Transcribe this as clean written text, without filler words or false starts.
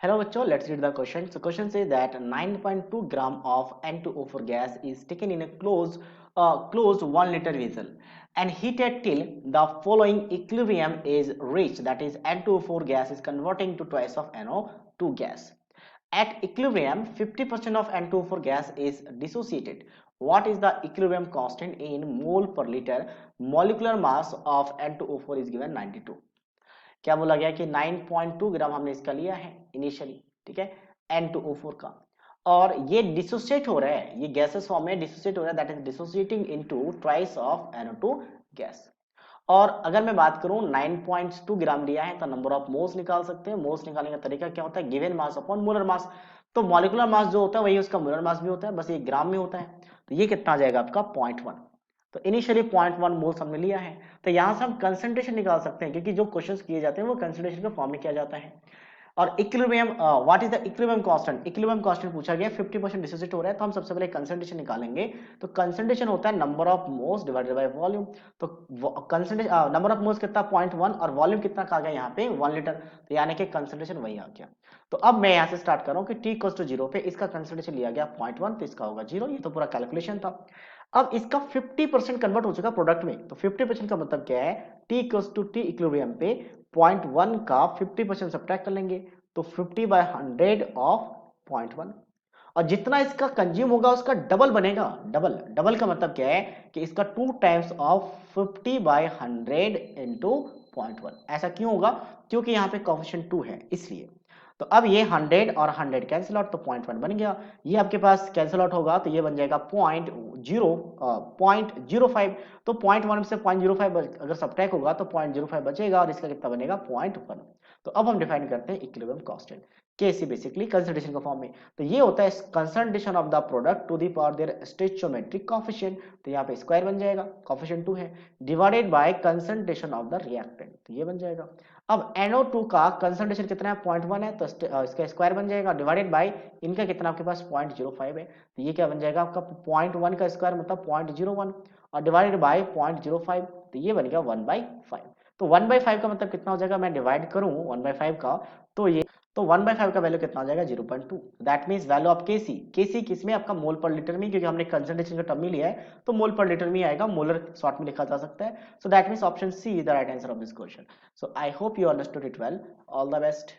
Hello bachcho, let's read the question. So question says that 9.2 gram of N2O4 gas is taken in a closed 1 liter vessel and heated till the following equilibrium is reached, that is N2O4 gas is converting to twice of NO2 gas. At equilibrium 50% of N2O4 gas is dissociated. What is the equilibrium constant in mole per liter? Molecular mass of N2O4 is given 92. क्या बोला गया कि 9.2 ग्राम हमने इसका लिया है initially, ठीक है, N2O4 का, और ये डिसोसिएट हो रहा है, ये गैसेस फॉर्म में डिसोसिएट हो रहा है, that is dissociating into twice of NO2 gas. और अगर मैं बात करूं 9.2 ग्राम लिया है तो नंबर ऑफ मोल्स निकाल सकते हैं। मोल्स निकालने का तरीका क्या होता है, given mass upon molar mass. तो मॉलिक्यूलर मास जो होता है वही उसका मोलर मास भी होता है, बस ये ग्राम में होता है। तो ये कितना आ जाएगा आपका 0.1। तो इनिशियली 0.1 मोल्स हमने लिया है, तो यहां से हम कंसंट्रेशन निकाल सकते हैं, क्योंकि जो क्वेश्चंस किए जाते हैं वो कंसंट्रेशन के फॉर्म में किया जाता है। और equilibrium, what is the equilibrium constant? Equilibrium constant पूछा गया, 50% डिसोसिएट हो रहा है, तो हम सबसे पहले कंसंट्रेशन निकालेंगे। तो कंसंट्रेशन होता है number of moles divided by volume. तो कंसंट्रेशन नंबर ऑफ मोल्स कितना 0.1 और वॉल्यूम कितना कहा गया यहाँ पे 1 लीटर, तो यानी कि कंसंट्रेशन वही आ गया। तो अब मैं यहाँ से स्टार्ट कर रहा हूँ कि t इक्वल्स टू 0 पे इसका कंसंट्रेशन लिया गया 0.1, तो इसका होगा 0। ये तो पूरा कैलकुलेशन था। अब इसका 50% कन्वर्ट हो चुका प्रोडक्ट में, तो 50% का मतलब क्या है, t equals to t equilibrium पे 0.1 का 50% सब्ट्रैक्ट कर लेंगे, तो 50/100 ऑफ 0.1, और जितना इसका कंज्यूम होगा उसका डबल बनेगा। डबल डबल का मतलब क्या है कि इसका 2 टाइम्स ऑफ 50/100 इंटू 0.1। ऐसा क्यों होगा, क्योंकि यहाँ पे कोफिशिएंट 2 है इसलिए। तो अब ये 100 और 100 कैंसिल आउट, तो 0.1 बन गया। ये आपके पास कैंसिल आउट होगा तो ये बन जाएगा 0.05। तो 0.1 से 0.05 अगर सब्ट्रैक्ट होगा तो 0.05 बचेगा, और इसका कितना बनेगा 0.1। तो अब हम डिफाइन करते हैं equilibrium constant, KC basically concentration का फॉर्म में। तो ये होता है concentration of the product to the power their stoichiometric coefficient, तो यहाँ पे स्क्वायर बन जाएगा, कोएफिशिएंट 2 है, divided by concentration of the reactant, तो ये बन जाएगा। अब NO2 का कंसंट्रेशन कितना है 0.1 है, तो इसका स्क्वायर बन जाएगा, डिवाइडेड बाय इनका कितना आपके पास 0.05 है, तो ये क्या बन जाएगा आपका 0.1 का स्क्वायर मतलब 0.01, और डिवाइडेड बाय 0.05, तो ये बन गया 1/5। तो 1/5 का मतलब कितना हो जाएगा, मैं डिवाइड करूं 1/5 का, तो 1/5 का वैल्यू कितना हो जाएगा 0.2। That means value of KC किसमें, आपका मोल पर लीटर में, क्योंकि हमने कंसंट्रेशन का टर्म ही लिया है तो मोल पर लीटर में आएगा, मोलर शॉर्ट में लिखा जा सकता है। So that means option C is the right answer of this question. So I hope you understood it well. All the best.